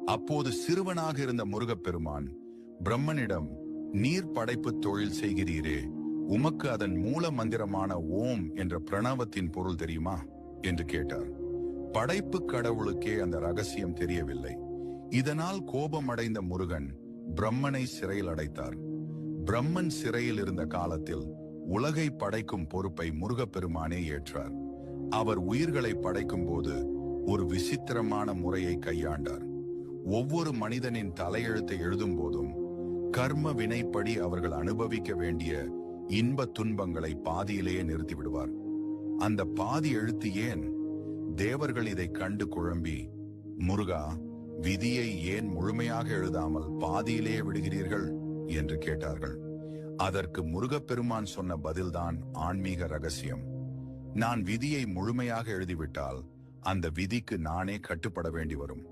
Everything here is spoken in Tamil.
அப்போது சிறுவனாக இருந்த முருகப்பெருமான் பிரம்மனிடம், நீர் படைப்பு தொழில் செய்கிறீரே, உமக்கு அதன் மூல மந்திரமான ஓம் என்ற பிரணவத்தின் பொருள் தெரியுமா என்று கேட்டார். படைப்பு கடவுளுக்கே அந்த ரகசியம் தெரியவில்லை. இதனால் கோபமடைந்த முருகன் பிரம்மனை சிறையில் அடைத்தார். பிரம்மன் சிறையில் இருந்த காலத்தில் உலகை படைக்கும் பொறுப்பை முருகப்பெருமானே ஏற்றார். அவர் உயிர்களை படைக்கும் போது ஒரு விசித்திரமான முறையை கையாண்டார். ஒவ்வொரு மனிதனின் தலையெழுத்தை எழுதும் போதும் கர்ம வினைப்படி அவர்கள் அனுபவிக்க வேண்டிய இன்ப துன்பங்களை பாதியிலேயே நிறுத்திவிடுவார். அந்த பாதி எழுத்து ஏன்? தேவர்கள் இதை கண்டு குழம்பி, முருகா, விதியை ஏன் முழுமையாக எழுதாமல் பாதியிலேயே விடுகிறீர்கள் என்று கேட்டார்கள். அதற்கு முருகப்பெருமான் சொன்ன பதில்தான் ஆன்மீக ரகசியம். நான் விதியை முழுமையாக எழுதிவிட்டால் அந்த விதிக்கு நானே கட்டுப்பட வேண்டி வரும்.